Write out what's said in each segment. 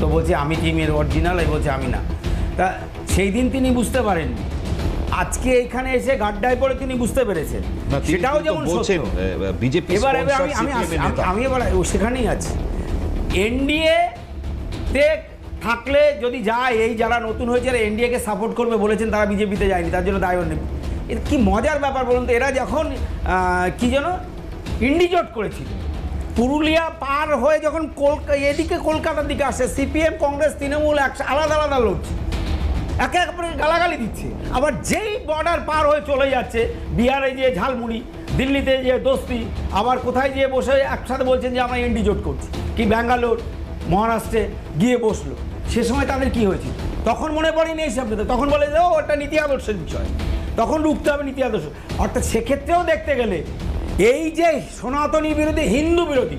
তো বলছে আমি টিমের অরিজিনাল, এই বলছে আমি না। তা সেই দিন তিনি বুঝতে পারেননি, আজকে এখানে এসে গাড্ডায় পড়ে তিনি বুঝতে পেরেছেন, সেটাও যেমন বিজেপি। এবার আমি এবার সেখানেই আছি, এনডিএ তে থাকলে যদি যায়, এই যারা নতুন হয়েছে এনডিএকে সাপোর্ট করবে বলেছেন, তারা বিজেপিতে যায়নি, তার জন্য দায়ও নেই। এটা কি মজার ব্যাপার বলুন তো। এরা যখন কি যেন ইন্ডিজোট করেছিল, পুরুলিয়া পার হয়ে যখন এদিকে কলকাতার দিকে আসে, সিপিএম কংগ্রেস তৃণমূল আলাদা আলাদা লড়ছে, একে একে গালাগালি দিচ্ছে। আবার যেই বর্ডার পার হয়ে চলে যাচ্ছে, বিহারে যে ঝালমুড়ি, দিল্লিতে যে দোস্তি, আবার কোথায় গিয়ে বসে একসাথে বলছেন যে আমরা ইন্ডিজোট করছি, কি ব্যাঙ্গালোর মহারাষ্ট্রে গিয়ে বসলো। সে সময় তাদের কি হয়েছিল তখন মনে পড়েনি এই শব্দটা, তখন বলে যে ও ওটা নীতি আদর্শের বিষয়, তখন রুখতে হবে নীতি আদর্শ। অর্থাৎ সেক্ষেত্রেও দেখতে গেলে এই যে সনাতনী বিরোধী, হিন্দু বিরোধী,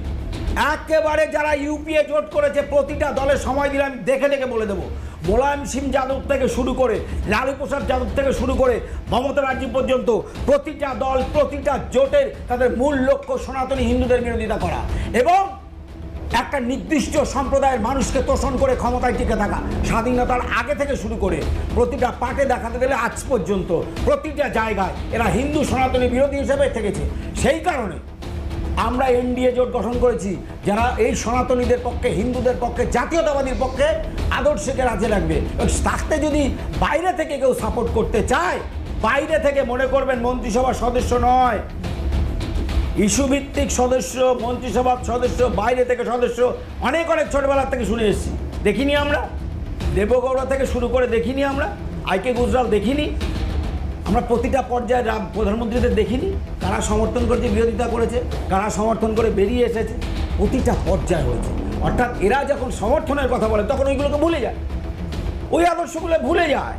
একেবারে যারা ইউপিএ জোট করেছে, প্রতিটা দলের সময় দিলে আমি দেখে দেখে বলে দেবো, মোলায়েম সিং যাদব থেকে শুরু করে, লালু প্রসাদ যাদব থেকে শুরু করে মমতা ব্যানার্জি পর্যন্ত, প্রতিটা দল প্রতিটা জোটের তাদের মূল লক্ষ্য সনাতনী হিন্দুদের বিরোধিতা করা এবং একটা নির্দিষ্ট সম্প্রদায়ের মানুষকে তোষণ করে ক্ষমতায় টিকে থাকা। স্বাধীনতার আগে থেকে শুরু করে প্রতিটা পার্টে দেখাতে গেলে আজ পর্যন্ত প্রতিটা জায়গায় এরা হিন্দু সনাতনী বিরোধী হিসেবে থেকেছে। সেই কারণে আমরা এনডিএ জোট গঠন করেছি, যারা এই সনাতনীদের পক্ষে, হিন্দুদের পক্ষে, জাতীয়তাবাদীর পক্ষে আদর্শকে রাজে রাখবে। থাকতে যদি বাইরে থেকে কেউ সাপোর্ট করতে চায়, বাইরে থেকে মনে করবেন মন্ত্রিসভার সদস্য নয়, ইস্যুভিত্তিক সদস্য, মন্ত্রিসভার সদস্য, বাইরে থেকে সদস্য অনেক ছোটবেলার থেকে শুনে এসেছি। দেখিনি আমরা দেবগৌড়া থেকে শুরু করে, দেখিনি আমরা আইকে গুজরাল, দেখিনি আমরা প্রতিটা পর্যায়ে প্রধানমন্ত্রীদের দেখিনি, কারা সমর্থন করেছে, বিরোধিতা করেছে, কারা সমর্থন করে বেরিয়ে এসেছে, প্রতিটা পর্যায়ে হয়েছে। অর্থাৎ এরা যখন সমর্থনের কথা বলে তখন ওইগুলোকে ভুলে যায়, ওই আদর্শগুলো ভুলে যায়।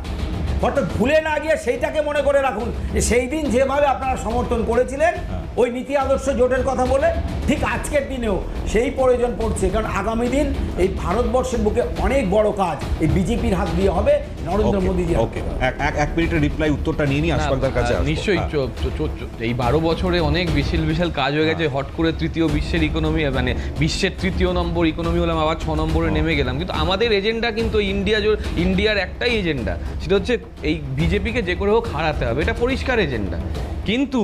অর্থাৎ ভুলে না গিয়ে সেইটাকে মনে করে রাখুন যে সেই দিন যেভাবে আপনারা সমর্থন করেছিলেন ওই নীতি আদর্শ জোটের কথা বলে, ঠিক আজকের দিনেও সেই প্রয়োজন পড়ছে। কারণ আগামী দিন এই ভারতবর্ষের বুকে অনেক বড় কাজ এই বিজেপির হাত দিয়ে হবে, নরেন্দ্র মোদীজি। ওকে, এক মিনিটের রিপ্লাই উত্তরটা নিয়ে নি আশফাকদার কাছে। নিশ্চয়ই এই 12 বছরে অনেক বিশাল কাজ হয়ে গেছে। হট করে তৃতীয় বিশ্বের ইকোনমি, মানে বিশ্বের তৃতীয় নম্বর ইকোনমি হলাম, আবার 6 নম্বরে নেমে গেলাম। কিন্তু আমাদের এজেন্ডা কিন্তু ইন্ডিয়ার একটাই এজেন্ডা, সেটা হচ্ছে এই বিজেপিকে যে করে হোক হারাতে হবে, এটা পরিষ্কার এজেন্ডা। কিন্তু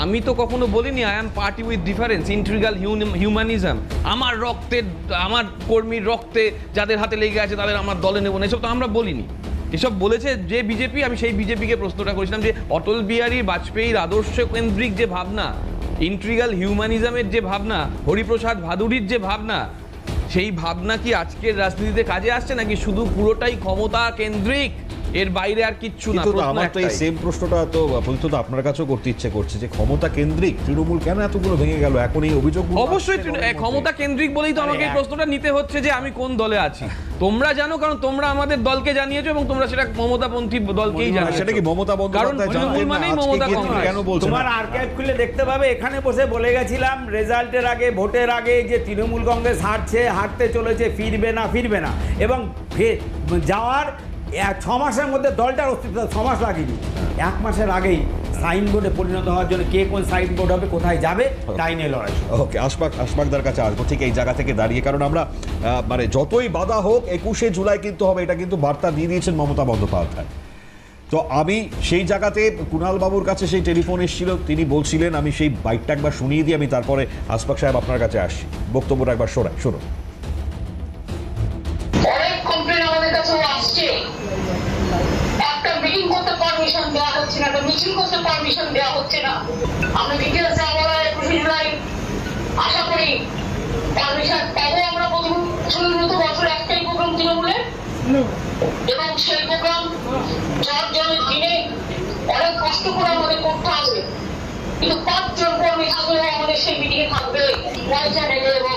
আমি তো কখনো বলিনি I am party with difference, integral humanism, আমার রক্তে, আমার কর্মীর রক্তে যাদের হাতে লেগে আছে তাদের আমার দলে নেব না, এসব তো আমরা বলিনি। এসব বলেছে যে বিজেপি। আমি সেই বিজেপিকে প্রশ্নটা করেছিলাম যে অটল বিহারী বাজপেয়ীর আদর্শ কেন্দ্রিক যে ভাবনা, ইন্ট্রিগাল হিউম্যানিজমের যে ভাবনা, হরিপ্রসাদ ভাদুড়ির যে ভাবনা, সেই ভাবনা কি আজকের রাজনীতিতে কাজে আসছে নাকি শুধু পুরোটাই ক্ষমতা কেন্দ্রিক, এর বাইরে আর কিচ্ছু না? আমার তো এই সেম প্রশ্নটা তো পরিচিত আপনার কাছেও করতে ইচ্ছে করছে যে ক্ষমতা কেন্দ্রিক তৃণমূল কেন এতগুলো ভেঙে গেল এখন এই অভিযোগ? অবশ্যই ক্ষমতা কেন্দ্রিক বলেই তো আমাকে এই প্রশ্নটা নিতে হচ্ছে যে আমি কোন দলে আছি। তোমরা জানো, কারণ তোমরা আমাদের দলকে জানিয়েছো এবং তোমরা সেটা মমতাপন্থী দলকেই জানিয়েছো। সেটা কি মমতা বন্দ্যোপাধ্যায় জানেন না? আজকে কেন বলছেন? তোমার আর্কাইভ খুলে দেখতে পাবে, এখানে বসে বলে গেছিলাম রেজাল্টের আগে, ভোটের আগে, যে তৃণমূল কংগ্রেস হারতে চলেছে, ফিরবে না এবং যাওয়ার 6 মাসের মধ্যে দলটার অস্তিত্ব 6 মাস লাগেনি, 1 মাসের আগেই সাইনবোর্ডে পরিণত হওয়ার জন্য কে কোন সাইনবোর্ড হবে, কোথায় যাবে, তাই নিয়ে লড়াই। ওকে, আশফাকদার কাছে আসবো ঠিক এই জায়গা থেকে দাঁড়িয়ে, কারণ আমরা মানে যতই বাধা হোক 21শে জুলাই কিন্তু হবে, এটা কিন্তু বার্তা দিয়ে দিয়েছেন মমতা বন্দ্যোপাধ্যায়। তো আমি সেই জায়গাতে কুণাল বাবুর কাছে সেই টেলিফোন এসেছিল, তিনি বলছিলেন, আমি সেই বাইকটা একবার শুনিয়ে দিই, আমি তারপরে আশফাক সাহেব আপনার কাছে আসছি, বক্তব্যটা একবার শোনো। একটা মিটিং করতে পারমিশন দেওয়া হচ্ছে না, একটা মিছিল করতে পারমিশন দেওয়া হচ্ছে না। আমরা ডিটেলসে আবার 21শে জুলাই আশা করি পারমিশন পাবো। আমরা প্রথম বছরের মতো বছর একটাই প্রোগ্রাম তৃণমূলের, এবং সেই প্রোগ্রাম জনের দিনে অনেক কষ্ট করে আমাদের করতে হবে, কিন্তু 5 জন কর্মী থাকলে আমাদের সেই মিটিংয়ে থাকবে পয়সা নেবে। এবং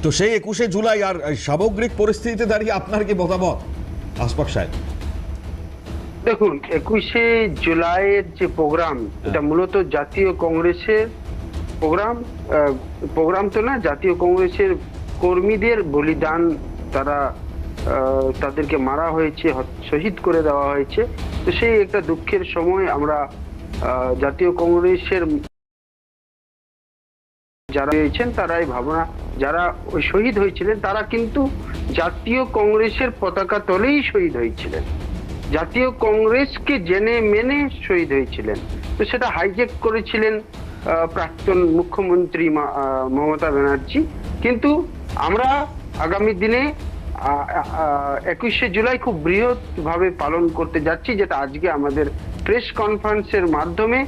তো সেই 21শে জুলাই আর সামগ্রিক পরিস্থিতিতে দাঁড়িয়ে আপনার কি মতামত আশফাক সাহেব? দেখুন, 21শে জুলাইয়ের যে প্রোগ্রাম, এটা মূলত জাতীয় কংগ্রেসের প্রোগ্রাম তো না, জাতীয় কংগ্রেসের কর্মীদের বলিদান, তাদেরকে মারা হয়েছে, শহীদ করে দেওয়া হয়েছে। তো সেই একটা দুঃখের সময় আমরা জাতীয় কংগ্রেসের যারা রয়েছেন তারা এই ভাবনা যারা ওই শহীদ হয়েছিলেন তারা কিন্তু জাতীয় কংগ্রেসের পতাকা তলেই শহীদ হয়েছিলেন, জাতীয় কংগ্রেসকে জেনে মেনে শহীদ হয়েছিলেন। তো সেটা হাইজ্যাক করেছিলেন প্রাক্তন মুখ্যমন্ত্রী মমতা ব্যানার্জি। কিন্তু আমরা আগামী দিনে 21শে জুলাই খুব বৃহৎ ভাবে পালন করতে যাচ্ছি, যেটা আজকে আমাদের প্রেস কনফারেন্সের মাধ্যমে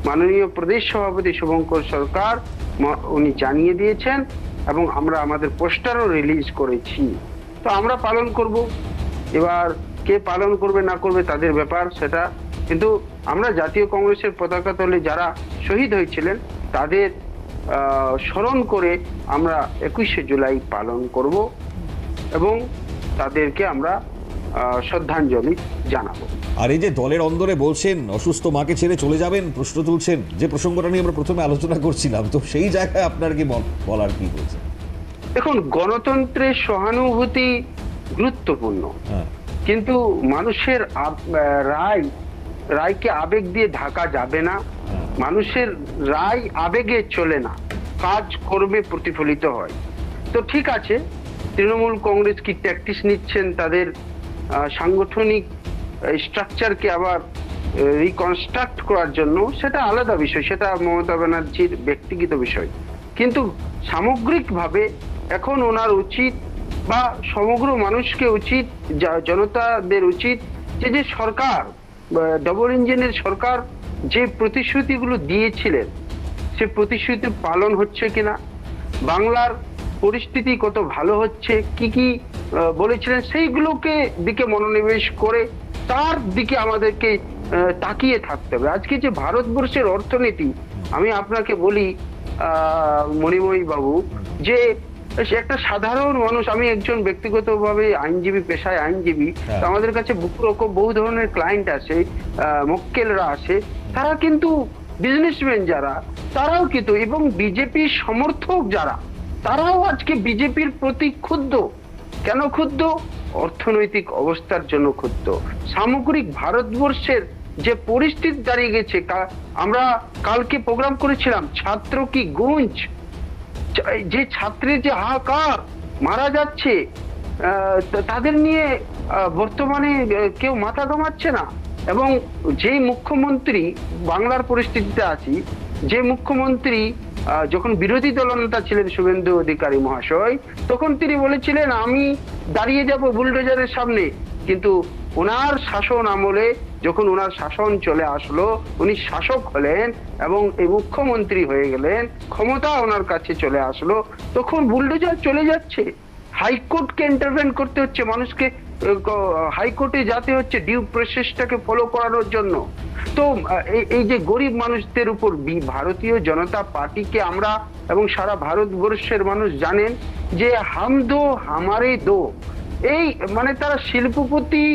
মাননীয় প্রদেশ সভাপতি শুভঙ্কর সরকার উনি জানিয়ে দিয়েছেন এবং আমরা আমাদের পোস্টারও রিলিজ করেছি। তো আমরা পালন করব, এবার কে পালন করবে না করবে তাদের ব্যাপার সেটা, কিন্তু আমরা জাতীয় কংগ্রেসের পতাকা তলে যারা শহীদ হয়েছিলেন তাদের স্মরণ করে আমরা 21শে জুলাই পালন করব এবং তাদেরকে আমরা শ্রদ্ধাঞ্জলি জানাবো। আর এই যে দলের অন্দরে বলছেন অসুস্থ মাকে ছেড়ে চলে যাবেন, প্রশ্ন তুলছেন, যে প্রসঙ্গটা নিয়ে আমরা প্রথমে আলোচনা করছিলাম, তো সেই জায়গায় আপনার কি বলার কি বলছেন? দেখুন, গণতন্ত্রের সহানুভূতি গুরুত্বপূর্ণ, কিন্তু মানুষের রায়কে আবেগ দিয়ে ঢাকা যাবে না। মানুষের রায় আবেগে চলে না, কাজ করবে প্রতিফলিত হয়। তো ঠিক আছে, তৃণমূল কংগ্রেস কি ট্যাকটিস নিচ্ছেন তাদের সাংগঠনিক স্ট্রাকচারকে আবার রিকনস্ট্রাক্ট করার জন্য, সেটা আলাদা বিষয়, সেটা মমতা ব্যানার্জির ব্যক্তিগত বিষয়। কিন্তু সামগ্রিকভাবে এখন ওনার উচিত বা সমগ্র মানুষকে উচিত, জনতাদের উচিত যে সরকার ডবল ইঞ্জিনের সরকার যে প্রতিশ্রুতিগুলো দিয়েছিলেন সে প্রতিশ্রুতি পালন হচ্ছে কিনা, বাংলার পরিস্থিতি কত ভালো হচ্ছে, কি কি বলেছিলেন সেইগুলোকে দিকে মনোনিবেশ করে তার দিকে আমাদেরকে তাকিয়ে থাকতে হবে। আজকে যে ভারতবর্ষের অর্থনীতি, আমি আপনাকে বলি মণিময়ী বাবু, যে একটা সাধারণ মানুষ, আমি একজন ব্যক্তিগতভাবে আইনজীবী, পেশায় আইনজীবী, আমাদের কাছে বহু ধরনের ক্লায়েন্ট আসে, মক্কেলরা আসে, তারা কিন্তু বিজনেসম্যান যারা, তারাও কিন্তু, এবং বিজেপির সমর্থক যারা, তারাও আজকে বিজেপির প্রতি ক্ষুব্ধ। কেন ক্ষুব্ধ? অর্থনৈতিক অবস্থার জন্য ক্ষুব্ধ। সামগ্রিক ভারতবর্ষের যে পরিস্থিতি দাঁড়িয়ে গেছে, আমরা কালকে প্রোগ্রাম করেছিলাম ছাত্র কি গুঞ্জ, যে ছাত্রের যে হাহাকার, মারা যাচ্ছে, তাদের নিয়ে বর্তমানে কেউ মাথা ঘামাচ্ছে না। এবং যেই মুখ্যমন্ত্রী, বাংলার পরিস্থিতিতে আছি, যে মুখ্যমন্ত্রী যখন বিরোধী দলনেতা ছিলেন শুভেন্দু অধিকারী মহাশয়, তখন তিনি বলেছিলেন আমি দাঁড়িয়ে যাব বুলডোজারের সামনে, কিন্তু ওনার শাসন আমলে যখন ওনার শাসন চলে আসলো, উনি শাসক হলেন এবং এই মুখ্যমন্ত্রী হয়ে গেলেন, ক্ষমতা ওনার কাছে চলে আসলো, তখন বুলডোজার চলে যাচ্ছে। হাইকোর্টকে ইন্টারভেন করতে হচ্ছে, মানুষকে হাইকোর্টে যেতে হচ্ছে ডিউ প্রসেসটাকে ফলো করানোর জন্য। তো এই যে গরিব মানুষদের উপর ভারতীয় জনতা পার্টিকে আমরা এবং সারা ভারতবর্ষের মানুষ জানেন যে হাম দো হামারে দো, এই মানে তারা শিল্পপতি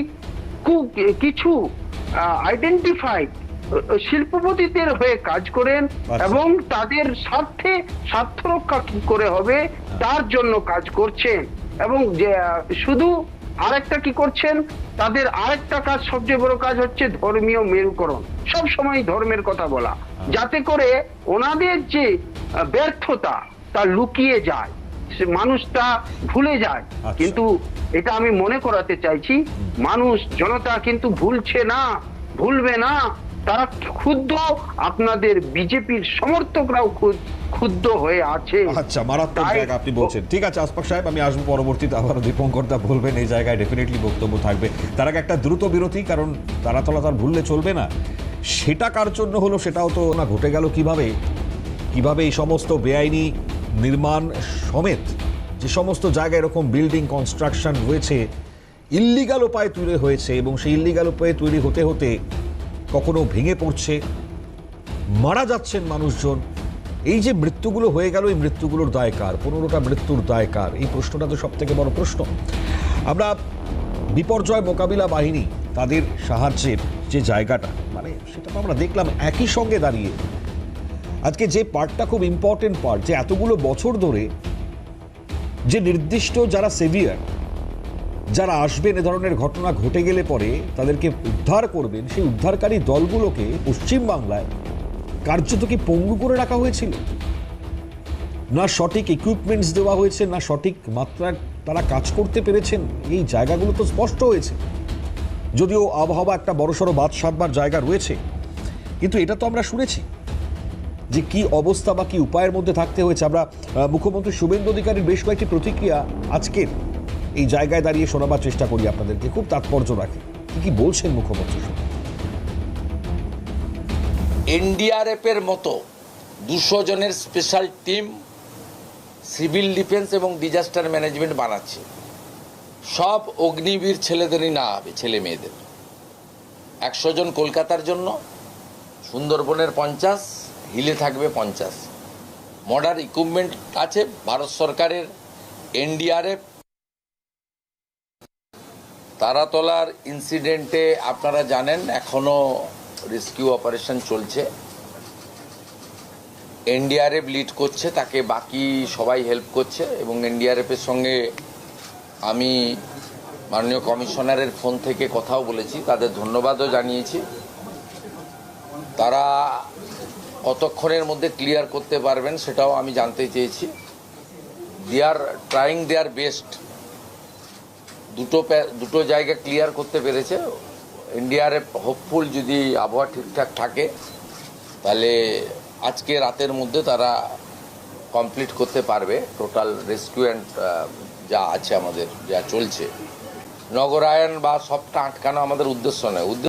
কিছু আইডেন্টিফাইড শিল্পপতিদের হয়ে কাজ করেন এবং তাদের স্বার্থ রক্ষা কি করে হবে তার জন্য কাজ করছেন। এবং শুধু আরেকটা কি করছেন, তাদের আরেকটা কাজ, সবচেয়ে বড় কাজ হচ্ছে ধর্মীয় মেরুকরণ, সব সময় ধর্মের কথা বলা, যাতে করে ওনাদের যে ব্যর্থতা তা লুকিয়ে যায়, মানুষ তা ভুলে যায়। কিন্তু এটা আমি মনে করাতে চাইছি, মানুষ, জনতা কিন্তু ভুলছে না, ভুলবে না, তারা ক্ষুব্ধ, আপনাদের বিজেপির সমর্থকরাও ক্ষুব্ধ হয়ে আছে। আচ্ছা, মারাত্মক জায়গা আপনি বলছেন। ঠিক আছে আসফাক সাহেব, আমি আসবো পরবর্তীতে, আবার দীপঙ্করদা বলবেন, এই জায়গায় ডেফিনেটলি বক্তব্য থাকবে। তার আগে একটা দ্রুত বিরতি, কারণ তারাতলা তার ভুললে চলবে না। সেটা কার জন্য হলো সেটাও তো না, ঘটে গেল কিভাবে এই সমস্ত বেআইনি নির্মাণ সমেত যে সমস্ত জায়গায় এরকম বিল্ডিং কনস্ট্রাকশন হয়েছে, ইল্লিগাল উপায়ে তৈরি হয়েছে, এবং সেই ইল্লিগাল উপায়ে তৈরি হতে হতে কখনো ভেঙে পড়ছে, মারা যাচ্ছেন মানুষজন। এই যে মৃত্যুগুলো হয়ে গেল, এই মৃত্যুগুলোর দায় কার? 15টা মৃত্যুর দায় কার? এই প্রশ্নটা তো সব থেকে বড় প্রশ্ন। আমরা বিপর্যয় মোকাবিলা বাহিনী, তাদের সাহায্যের যে জায়গাটা, মানে সেটা তো আমরা দেখলাম একই সঙ্গে দাঁড়িয়ে। আজকে যে পার্টটা খুব ইম্পর্টেন্ট পার্ট, যে এতগুলো বছর ধরে যে নির্দিষ্ট যারা সেভিয়ার, যারা আসবেন এ ধরনের ঘটনা ঘটে গেলে পরে তাদেরকে উদ্ধার করবেন, সেই উদ্ধারকারী দলগুলোকে পশ্চিমবাংলায় কার্যত কি পঙ্গু করে রাখা হয়েছিল? না সঠিক ইকুইপমেন্টস দেওয়া হয়েছে, না সঠিক মাত্রায় তারা কাজ করতে পেরেছেন, এই জায়গাগুলো তো স্পষ্ট হয়েছে। যদিও আবহাওয়া একটা বড়সড় বাদ সাধবার জায়গা রয়েছে, কিন্তু এটা তো আমরা শুনেছি যে কি অবস্থা বা কি উপায়ের মধ্যে থাকতে হয়েছে। আমরা মুখ্যমন্ত্রী শুভেন্দু অধিকারীর বেশ কয়েকটি প্রতিক্রিয়া আজকের এই জায়গায় দাঁড়িয়ে শোনাবার চেষ্টা করি আপনাদেরকে, খুব তাৎপর্য রাখে। কি বলছেন মুখ্যমন্ত্রী? এনডিআরএফের মতো 200 জনের স্পেশাল টিম সিভিল ডিফেন্স এবং ডিজাস্টার ম্যানেজমেন্ট বানাচ্ছে। সব অগ্নিবীর ছেলেদেরই না হবে, ছেলে মেয়েদের। 100 জন কলকাতার জন্য, সুন্দরবনের 50, হিলে থাকবে 50। মডার্ন ইকুইপমেন্ট আছে ভারত সরকারের। এনডিআরএফ তারাতলার ইনসিডেন্টে আপনারা জানেন এখনো রেস্কিউ অপারেশন চলছে। এনডিআরএফ লিড করছে, তাকে বাকি সবাই হেল্প করছে। এবং এনডিআরএফের সঙ্গে আমি মাননীয় কমিশনারের ফোন থেকে কথাও বলেছি, তাদের ধন্যবাদও জানিয়েছি। তারা কতক্ষণের মধ্যে ক্লিয়ার করতে পারবেন সেটাও আমি জানতে চেয়েছি। দে আর ট্রাইং দেয়ার বেস্ট। দুটো জায়গা ক্লিয়ার করতে পেরেছে। এনডিআরএফ হোপফুল, যদি আবহাওয়া ঠিকঠাক থাকে তাহলে আজকে রাতের মধ্যে তারা কমপ্লিট করতে পারবে টোটাল রেস্কিউ অ্যান্ড যা আছে আমাদের, যা চলছে। নগরায়ণ বা সবটা আটকানো আমাদের উদ্দেশ্য নয়।